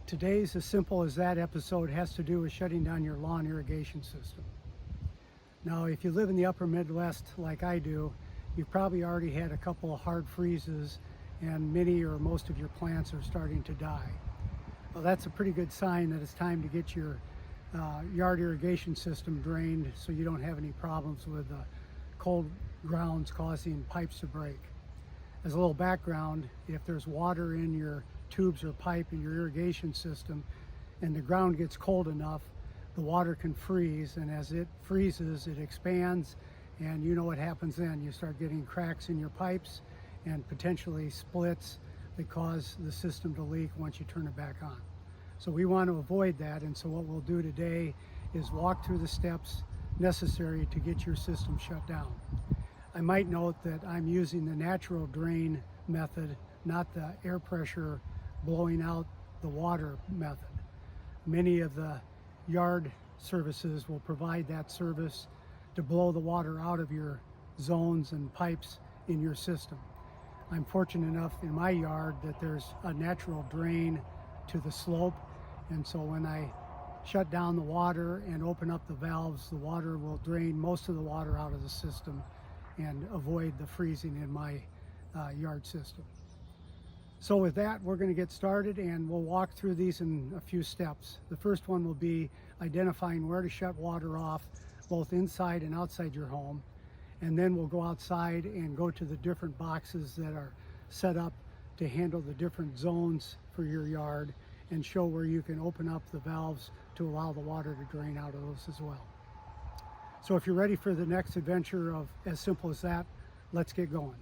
Today's As Simple as That episode has to do with shutting down your lawn irrigation system. Now, if you live in the upper Midwest like I do, you've probably already had a couple of hard freezes and many or most of your plants are starting to die. Well, that's a pretty good sign that it's time to get your yard irrigation system drained so you don't have any problems with cold grounds causing pipes to break. As a little background, if there's water in your tubes or pipe in your irrigation system and the ground gets cold enough, the water can freeze, and as it freezes, it expands, and you know what happens then. You start getting cracks in your pipes and potentially splits that cause the system to leak once you turn it back on. So we want to avoid that, and so what we'll do today is walk through the steps necessary to get your system shut down. I might note that I'm using the natural drain method, not the air pressure blowing out the water method. Many of the yard services will provide that service to blow the water out of your zones and pipes in your system. I'm fortunate enough in my yard that there's a natural drain to the slope, and so when I shut down the water and open up the valves, the water will drain most of the water out of the system and avoid the freezing in my yard system. So with that, we're going to get started and we'll walk through these in a few steps. The first one will be identifying where to shut water off, both inside and outside your home. And then we'll go outside and go to the different boxes that are set up to handle the different zones for your yard and show where you can open up the valves to allow the water to drain out of those as well. So if you're ready for the next adventure of As Simple as That, let's get going.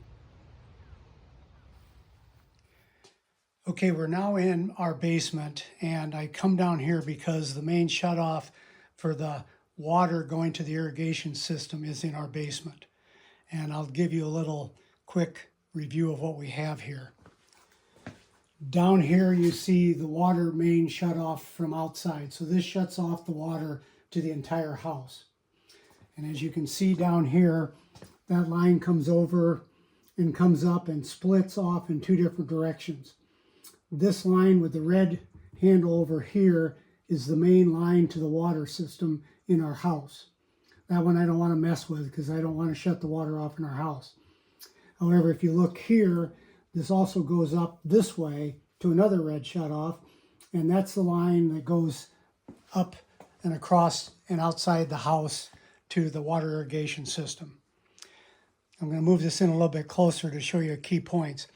Okay, we're now in our basement, and I come down here because the main shutoff for the water going to the irrigation system is in our basement. And I'll give you a little quick review of what we have here. Down here you see the water main shut off from outside. So this shuts off the water to the entire house. And as you can see down here, that line comes over and comes up and splits off in two different directions. This line with the red handle over here is the main line to the water system in our house. That one I don't want to mess with because I don't want to shut the water off in our house. However, if you look here, this also goes up this way to another red shutoff, and that's the line that goes up and across and outside the house to the water irrigation system. I'm going to move this in a little bit closer to show you key points.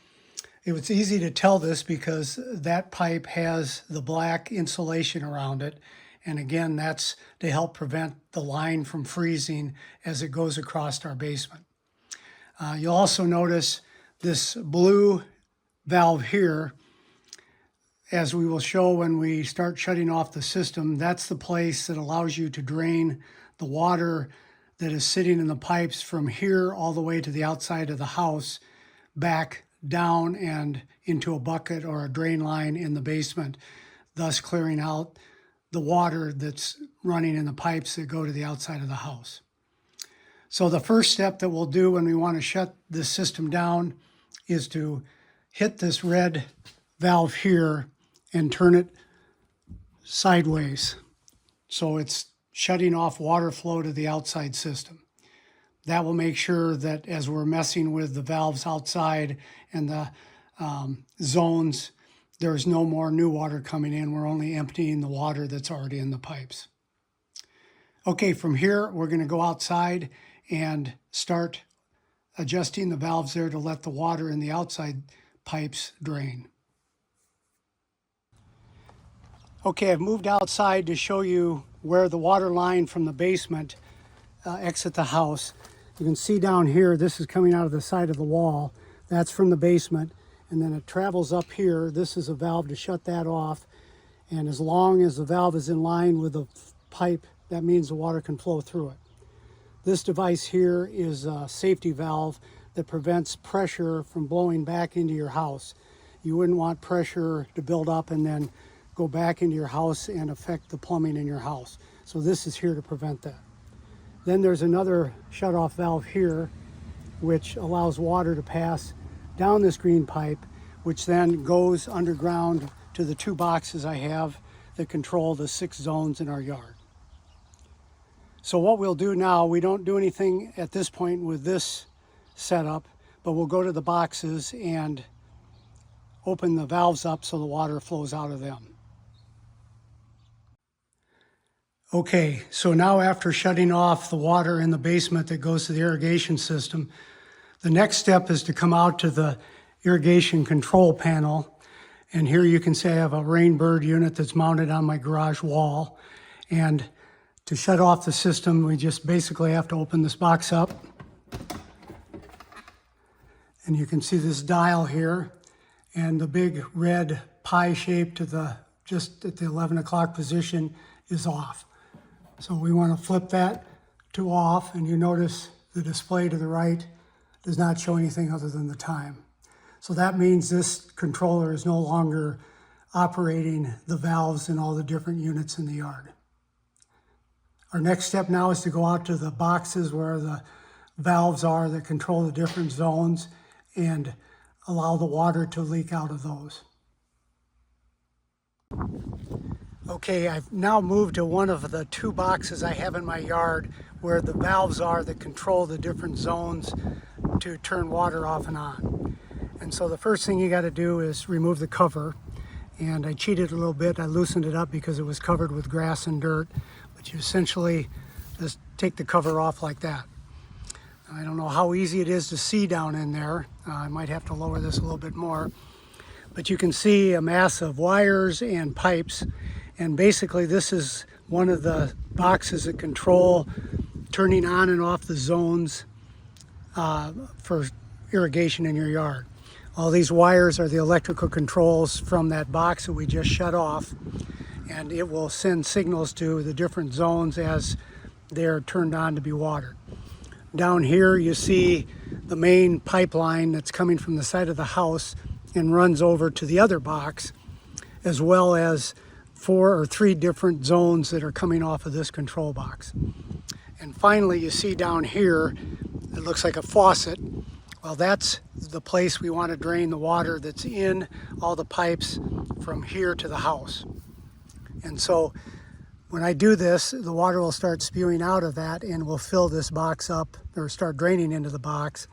It was easy to tell this because that pipe has the black insulation around it. And again, that's to help prevent the line from freezing as it goes across our basement. You'll also notice this blue valve here, as we will show when we start shutting off the system. That's the place that allows you to drain the water that is sitting in the pipes from here all the way to the outside of the house, back down and into a bucket or a drain line in the basement, thus clearing out the water that's running in the pipes that go to the outside of the house. So the first step that we'll do when we want to shut this system down is to hit this red valve here and turn it sideways. So it's shutting off water flow to the outside system. That will make sure that as we're messing with the valves outside and the zones, there's no more new water coming in. We're only emptying the water that's already in the pipes. Okay, from here, we're going to go outside and start adjusting the valves there to let the water in the outside pipes drain. Okay, I've moved outside to show you where the water line from the basement exit the house. You can see down here, this is coming out of the side of the wall. That's from the basement. And then it travels up here. This is a valve to shut that off. And as long as the valve is in line with the pipe, that means the water can flow through it. This device here is a safety valve that prevents pressure from blowing back into your house. You wouldn't want pressure to build up and then go back into your house and affect the plumbing in your house. So this is here to prevent that. Then there's another shut-off valve here, which allows water to pass down this green pipe, which then goes underground to to the 2 boxes I have that control the 6 zones in our yard. So what we'll do now, we don't do anything at this point with this setup, but we'll go to the boxes and open the valves up so the water flows out of them. Okay, so now after shutting off the water in the basement that goes to the irrigation system, the next step is to come out to the irrigation control panel. And here you can see I have a rainbird unit that's mounted on my garage wall. And to shut off the system, we just basically have to open this box up. And you can see this dial here, and the big red pie shape to the just at the 11 o'clock position is off. So we want to flip that to off, and you notice the display to the right does not show anything other than the time. So that means this controller is no longer operating the valves in all the different units in the yard. Our next step now is to go out to the boxes where the valves are that control the different zones and allow the water to leak out of those. Okay, I've now moved to one of the 2 boxes I have in my yard where the valves are that control the different zones to turn water off and on. And so the first thing you got to do is remove the cover. And I cheated a little bit. I loosened it up because it was covered with grass and dirt. But you essentially just take the cover off like that. I don't know how easy it is to see down in there. I might have to lower this a little bit more. But you can see a mass of wires and pipes. And basically this is one of the boxes that control turning on and off the zones for irrigation in your yard. All these wires are the electrical controls from that box that we just shut off. And it will send signals to the different zones as they're turned on to be watered. Down here you see the main pipeline that's coming from the side of the house and runs over to the other box, as well as 4 or 3 different zones that are coming off of this control box. And finally you see down here, it looks like a faucet. Well, that's the place we want to drain the water that's in all the pipes from here to the house. And so when I do this, the water will start spewing out of that and will fill this box up or start draining into the box.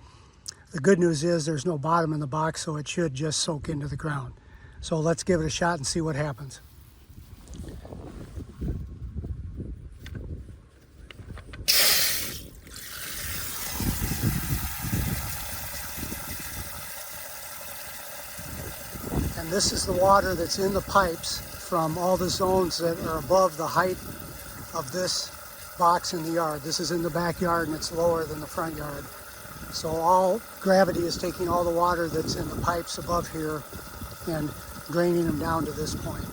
The good news is there's no bottom in the box, so it should just soak into the ground. So let's give it a shot and see what happens. And this is the water that's in the pipes from all the zones that are above the height of this box in the yard. This is in the backyard and it's lower than the front yard. So all gravity is taking all the water that's in the pipes above here and draining them down to this point.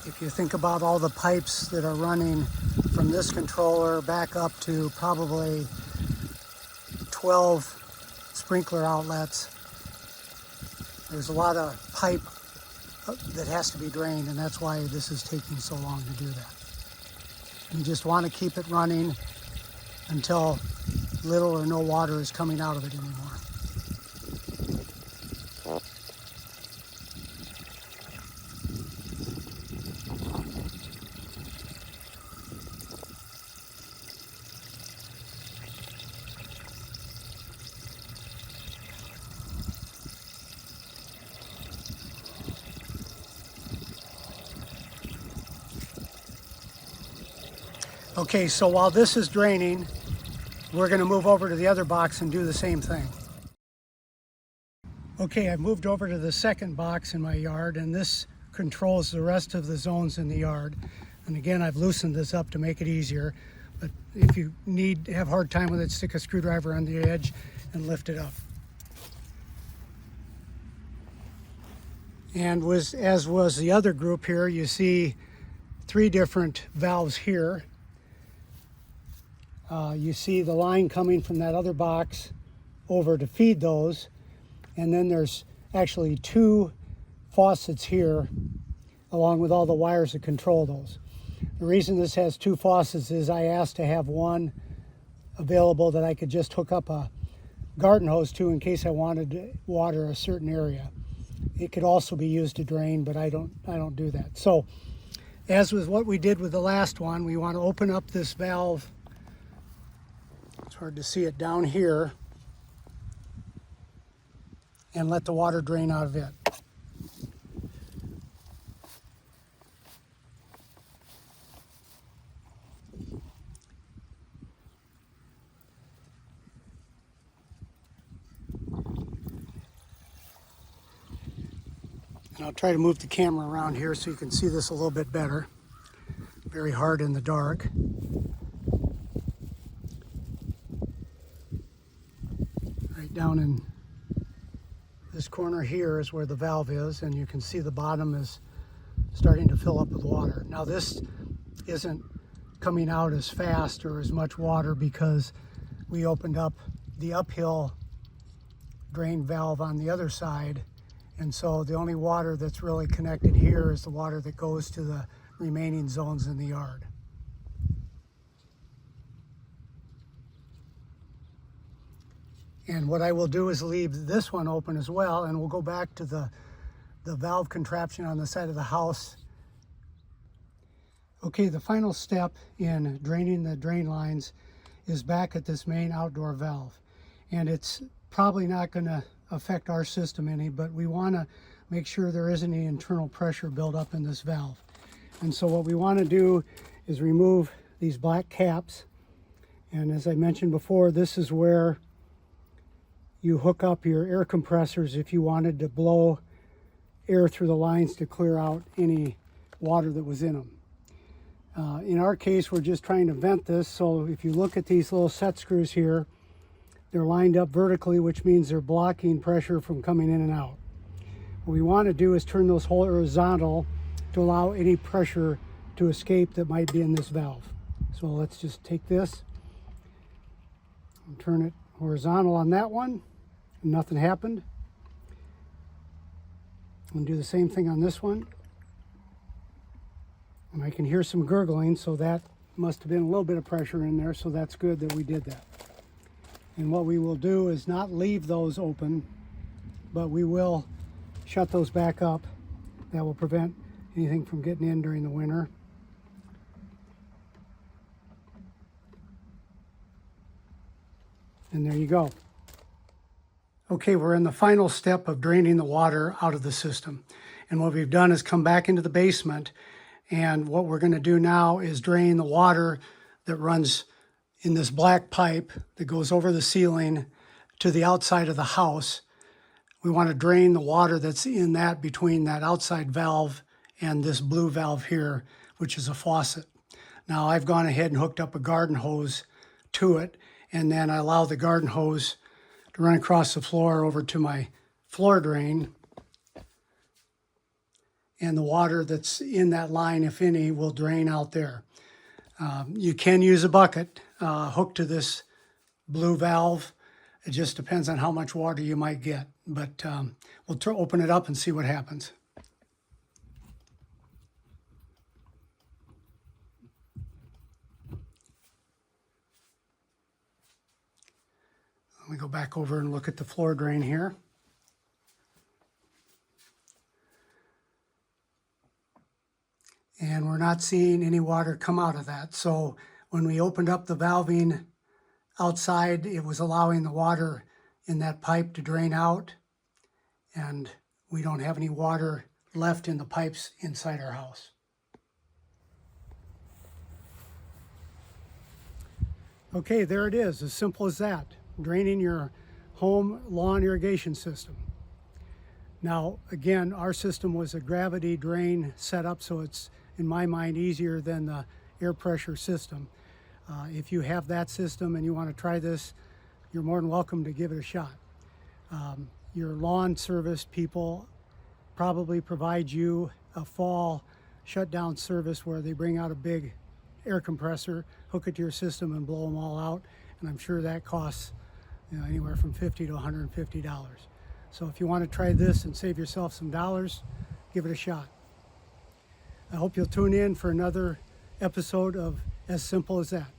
If you think about all the pipes that are running from this controller back up to probably 12 sprinkler outlets, there's a lot of pipe that has to be drained, and that's why this is taking so long to do that. You just want to keep it running until little or no water is coming out of it anymore. Okay, so while this is draining, we're going to move over to the other box and do the same thing. Okay, I've moved over to the second box in my yard, and this controls the rest of the zones in the yard. And again, I've loosened this up to make it easier, but if you have a hard time with it, stick a screwdriver on the edge and lift it up. And as was the other group here, you see 3 different valves here. You see the line coming from that other box over to feed those, and then there's actually 2 faucets here along with all the wires that control those. The reason this has 2 faucets is I asked to have one available that I could just hook up a garden hose to in case I wanted to water a certain area. It could also be used to drain, but I don't do that. So as with what we did with the last one, we want to open up this valve. It's hard to see it down here, and let the water drain out of it. And I'll try to move the camera around here so you can see this a little bit better. Very hard in the dark. Right down in this corner here is where the valve is, and you can see the bottom is starting to fill up with water. Now this isn't coming out as fast or as much water because we opened up the uphill drain valve on the other side, and so the only water that's really connected here is the water that goes to the remaining zones in the yard. And what I will do is leave this one open as well, and we'll go back to the valve contraption on the side of the house. Okay, the final step in draining the drain lines is back at this main outdoor valve. And it's probably not going to affect our system any, but we want to make sure there isn't any internal pressure built up in this valve. And so what we want to do is remove these black caps. And as I mentioned before, this is where you hook up your air compressors if you wanted to blow air through the lines to clear out any water that was in them. In our case, we're just trying to vent this, so if you look at these little set screws here, they're lined up vertically, which means they're blocking pressure from coming in and out. What we want to do is turn those horizontal to allow any pressure to escape that might be in this valve. So let's just take this and turn it horizontal on that one. Nothing happened. And do the same thing on this one. And I can hear some gurgling, so that must have been a little bit of pressure in there, so that's good that we did that. And what we will do is not leave those open, but we will shut those back up. That will prevent anything from getting in during the winter. And there you go. Okay, we're in the final step of draining the water out of the system. And what we've done is come back into the basement, and what we're going to do now is drain the water that runs in this black pipe that goes over the ceiling to the outside of the house. We want to drain the water that's in that between that outside valve and this blue valve here, which is a faucet. Now I've gone ahead and hooked up a garden hose to it, and then I allow the garden hose to run across the floor over to my floor drain. And the water that's in that line, if any, will drain out there. You can use a bucket hooked to this blue valve. It just depends on how much water you might get. But we'll open it up and see what happens. Let me go back over and look at the floor drain here. And we're not seeing any water come out of that. So when we opened up the valving outside, it was allowing the water in that pipe to drain out, and we don't have any water left in the pipes inside our house. Okay, there it is, as simple as that, draining your home lawn irrigation system. Now, again, our system was a gravity drain setup, so it's, in my mind, easier than the air pressure system. If you have that system and you want to try this, you're more than welcome to give it a shot. Your lawn service people probably provide you a fall shutdown service where they bring out a big air compressor, hook it to your system, and blow them all out. And I'm sure that costs anywhere from $50 to $150. So if you want to try this and save yourself some dollars, give it a shot. I hope you'll tune in for another episode of As Simple as That.